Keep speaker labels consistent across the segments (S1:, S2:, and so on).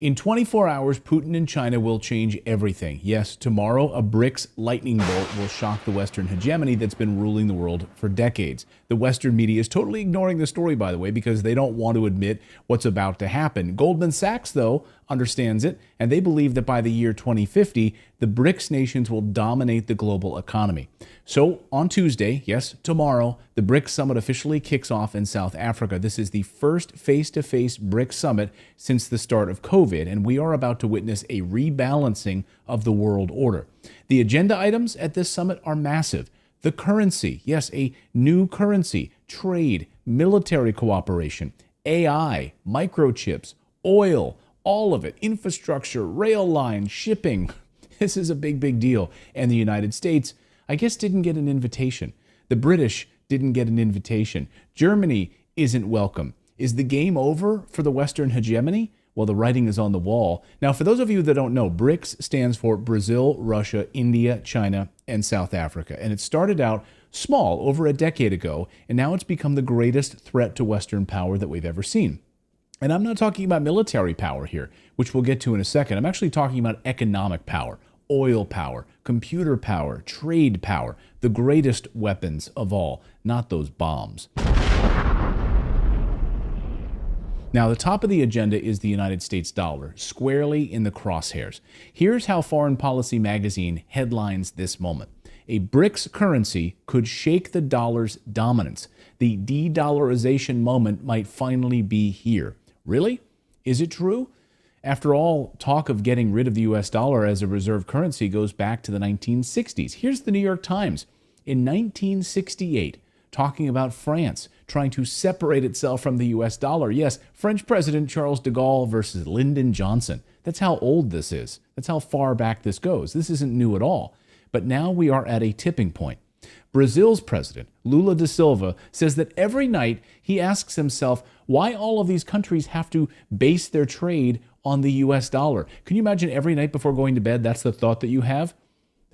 S1: In 24 hours, Putin and China will change everything. Yes, tomorrow, a BRICS lightning bolt will shock the Western hegemony that's been ruling the world for decades. The Western media is totally ignoring the story, by the way, because they don't want to admit what's about to happen. Goldman Sachs, though, understands it, and they believe that by the year 2050, the BRICS nations will dominate the global economy. So on Tuesday, yes, tomorrow, the BRICS summit officially kicks off in South Africa. This is the first face-to-face BRICS summit since the start of COVID, and we are about to witness a rebalancing of the world order. The agenda items at this summit are massive. The currency, yes, a new currency, trade, military cooperation, AI, microchips, oil, all of it, infrastructure, rail lines, shipping. This is a big, big deal. And the United States, I guess, didn't get an invitation. The British didn't get an invitation. Germany isn't welcome. Is the game over for the Western hegemony? Well, the writing is on the wall. Now, for those of you that don't know, BRICS stands for Brazil, Russia, India, China, and South Africa. And it started out small over a decade ago, and now it's become the greatest threat to Western power that we've ever seen. And I'm not talking about military power here, which we'll get to in a second. I'm actually talking about economic power, oil power, computer power, trade power, the greatest weapons of all, not those bombs. Now, the top of the agenda is the United States dollar, squarely in the crosshairs. Here's how Foreign Policy magazine headlines this moment. A BRICS currency could shake the dollar's dominance. The de-dollarization moment might finally be here. Really? Is it true? After all, talk of getting rid of the US dollar as a reserve currency goes back to the 1960s. Here's the New York Times. In 1968, talking about France trying to separate itself from the US dollar. Yes, French President Charles de Gaulle versus Lyndon Johnson. That's how old this is. That's how far back this goes. This isn't new at all. But now we are at a tipping point. Brazil's president, Lula da Silva, says that every night he asks himself why all of these countries have to base their trade on the US dollar. Can you imagine every night before going to bed, that's the thought that you have?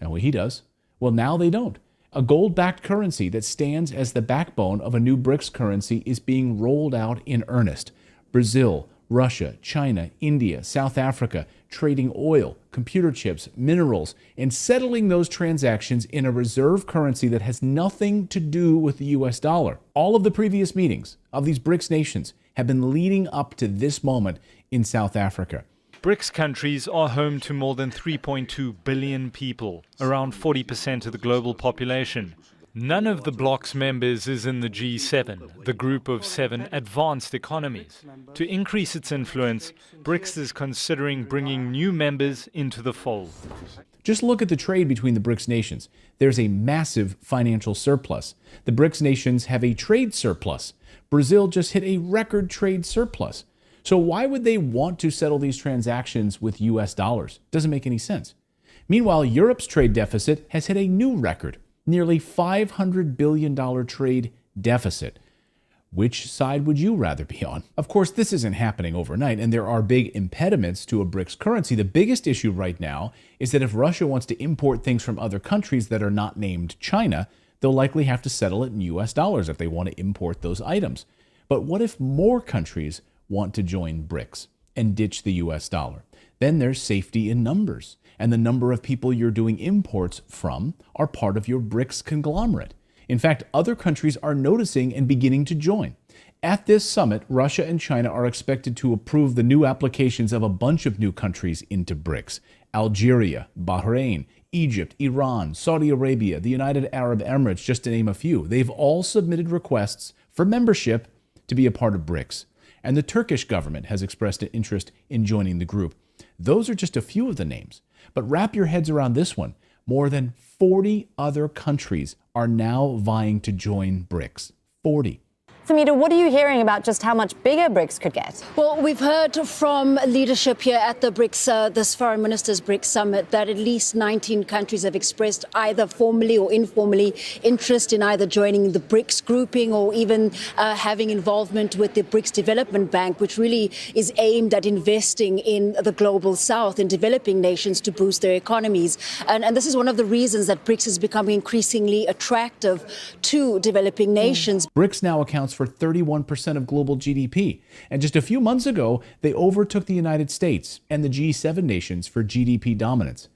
S1: Well, he does. Well, now they don't. A gold-backed currency that stands as the backbone of a new BRICS currency is being rolled out in earnest. Brazil, Russia, China, India, South Africa, trading oil, computer chips, minerals, and settling those transactions in a reserve currency that has nothing to do with the US dollar. All of the previous meetings of these BRICS nations have been leading up to this moment in South Africa.
S2: BRICS countries are home to more than 3.2 billion people, around 40% of the global population. None of the bloc's members is in the G7, the group of 7 advanced economies. To increase its influence, BRICS is considering bringing new members into the fold.
S1: Just look at the trade between the BRICS nations. There's a massive financial surplus. The BRICS nations have a trade surplus. Brazil just hit a record trade surplus. So why would they want to settle these transactions with US dollars? Doesn't make any sense. Meanwhile, Europe's trade deficit has hit a new record. Nearly $500 billion trade deficit. Which side would you rather be on? Of course, this isn't happening overnight, and there are big impediments to a BRICS currency. The biggest issue right now is that if Russia wants to import things from other countries that are not named China, they'll likely have to settle it in US dollars if they want to import those items. But what if more countries want to join BRICS and ditch the US dollar? Then there's safety in numbers. And the number of people you're doing imports from are part of your BRICS conglomerate. In fact, other countries are noticing and beginning to join. At this summit, Russia and China are expected to approve the new applications of a bunch of new countries into BRICS. Algeria, Bahrain, Egypt, Iran, Saudi Arabia, the United Arab Emirates, just to name a few. They've all submitted requests for membership to be a part of BRICS. And the Turkish government has expressed an interest in joining the group. Those are just a few of the names. But wrap your heads around this one. More than 40 other countries are now vying to join BRICS. 40.
S3: Samita, what are you hearing about just how much bigger BRICS could get?
S4: Well, we've heard from leadership here at the BRICS, this Foreign Ministers BRICS Summit, that at least 19 countries have expressed either formally or informally interest in either joining the BRICS grouping or even having involvement with the BRICS Development Bank, which really is aimed at investing in the global south, in developing nations to boost their economies. And this is one of the reasons that BRICS is becoming increasingly attractive to developing nations.
S1: BRICS now accounts for 31% of global GDP. And just a few months ago, they overtook the United States and the G7 nations for GDP dominance.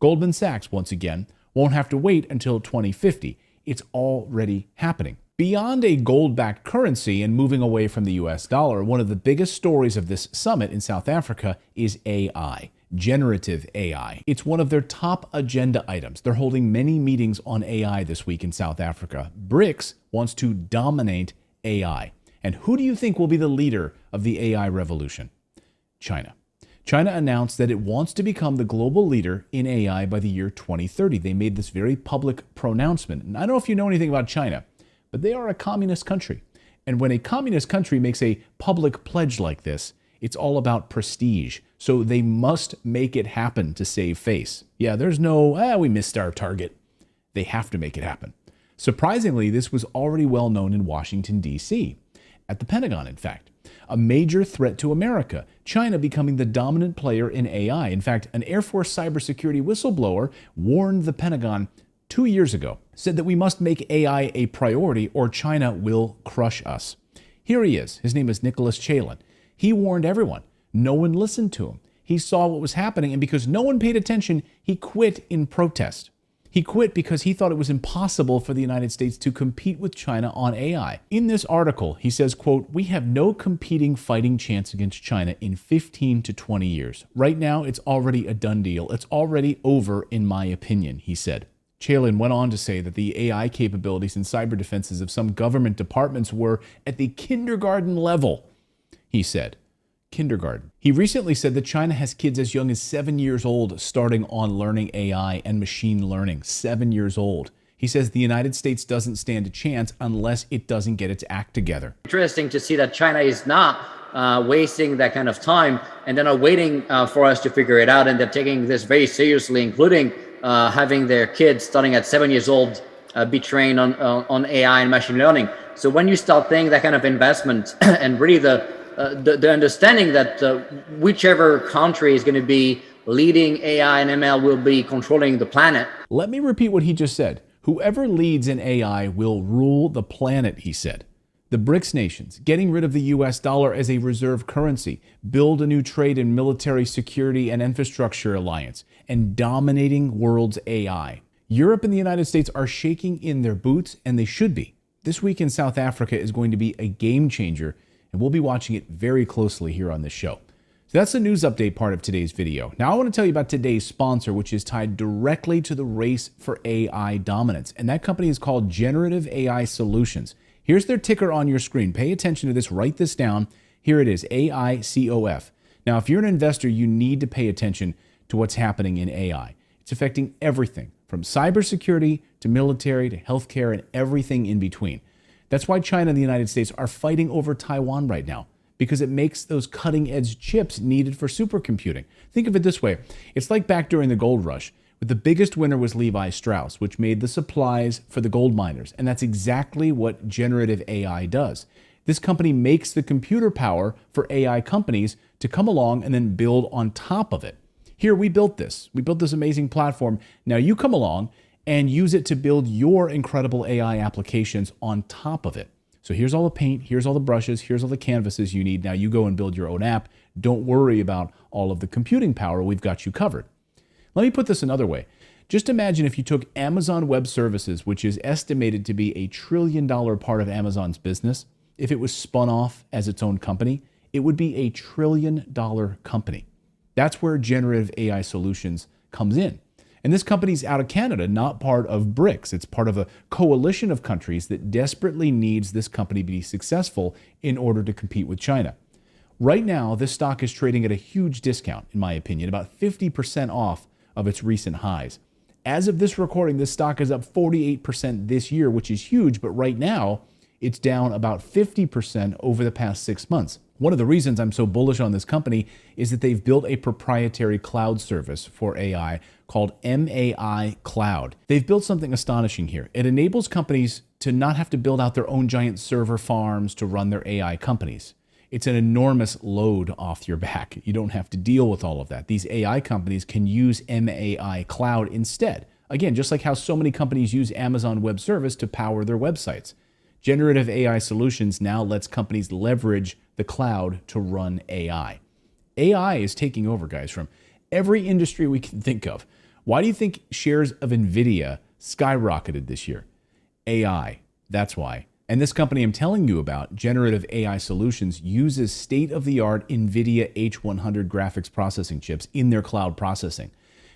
S1: Goldman Sachs, once again, won't have to wait until 2050. It's already happening. Beyond a gold-backed currency and moving away from the US dollar, one of the biggest stories of this summit in South Africa is AI, generative AI. It's one of their top agenda items. They're holding many meetings on AI this week in South Africa. BRICS wants to dominate AI. And who do you think will be the leader of the AI revolution? China. China announced that it wants to become the global leader in AI by the year 2030. They made this very public pronouncement. And I don't know if you know anything about China, but they are a communist country. And when a communist country makes a public pledge like this, it's all about prestige. So they must make it happen to save face. Yeah, there's no, we missed our target. They have to make it happen. Surprisingly, this was already well known in Washington, D.C., at the Pentagon, in fact. A major threat to America, China becoming the dominant player in AI. In fact, an Air Force cybersecurity whistleblower warned the Pentagon 2 years ago, said that we must make AI a priority or China will crush us. Here he is. His name is Nicholas Chalin. He warned everyone. No one listened to him. He saw what was happening, and because no one paid attention, he quit in protest. He quit because he thought it was impossible for the United States to compete with China on AI. In this article, he says, quote, "We have no competing fighting chance against China in 15 to 20 years. Right now, it's already a done deal. It's already over, in my opinion," he said. Chalin went on to say that the AI capabilities and cyber defenses of some government departments were at the kindergarten level, he said. Kindergarten. He recently said that China has kids as young as 7 years old starting on learning AI and machine learning. 7 years old. He says the United States doesn't stand a chance unless it doesn't get its act together.
S5: Interesting to see that China is not wasting that kind of time, and they're not waiting for us to figure it out, and they're taking this very seriously, including having their kids starting at 7 years old be trained on AI and machine learning. So when you start thinking that kind of investment and really the understanding that whichever country is going to be leading AI and ML will be controlling the planet.
S1: Let me repeat what he just said. Whoever leads in AI will rule the planet, he said. The BRICS nations, getting rid of the US dollar as a reserve currency, build a new trade and military security and infrastructure alliance, and dominating world's AI. Europe and the United States are shaking in their boots, and they should be. This week in South Africa is going to be a game changer, and we'll be watching it very closely here on this show. So that's the news update part of today's video. Now I want to tell you about today's sponsor, which is tied directly to the race for AI dominance. And that company is called Generative AI Solutions. Here's their ticker on your screen. Pay attention to this. Write this down. Here it is, AICOF. Now, if you're an investor, you need to pay attention to what's happening in AI. It's affecting everything from cybersecurity to military to healthcare and everything in between. That's why China and the United States are fighting over Taiwan right now, because it makes those cutting-edge chips needed for supercomputing. Think of it this way. It's like back during the gold rush, where the biggest winner was Levi Strauss, which made the supplies for the gold miners. And that's exactly what generative AI does. This company makes the computer power for AI companies to come along and then build on top of it. Here, we built this. We built this amazing platform. Now you come along and use it to build your incredible AI applications on top of it. So here's all the paint, here's all the brushes, here's all the canvases you need. Now you go and build your own app. Don't worry about all of the computing power. We've got you covered. Let me put this another way. Just imagine if you took Amazon Web Services, which is estimated to be $1 trillion part of Amazon's business. If it was spun off as its own company, it would be $1 trillion company. That's where Generative AI Solutions comes in. And this company's out of Canada, not part of BRICS. It's part of a coalition of countries that desperately needs this company to be successful in order to compete with China. Right now, this stock is trading at a huge discount, in my opinion, about 50% off of its recent highs. As of this recording, this stock is up 48% this year, which is huge, but right now, it's down about 50% over the past 6 months. One of the reasons I'm so bullish on this company is that they've built a proprietary cloud service for AI called MAI Cloud. They've built something astonishing here. It enables companies to not have to build out their own giant server farms to run their AI companies. It's an enormous load off your back. You don't have to deal with all of that. These AI companies can use MAI Cloud instead. Again, just like how so many companies use Amazon Web Service to power their websites. Generative AI Solutions now lets companies leverage the cloud to run AI. AI is taking over, guys, from every industry we can think of. Why do you think shares of NVIDIA skyrocketed this year? AI, that's why. And this company I'm telling you about, Generative AI Solutions, uses state-of-the-art NVIDIA H100 graphics processing chips in their cloud processing.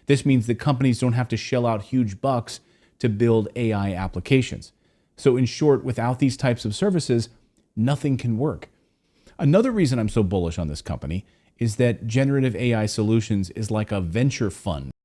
S1: This means that companies don't have to shell out huge bucks to build AI applications. So in short, without these types of services, nothing can work. Another reason I'm so bullish on this company is that Generative AI Solutions is like a venture fund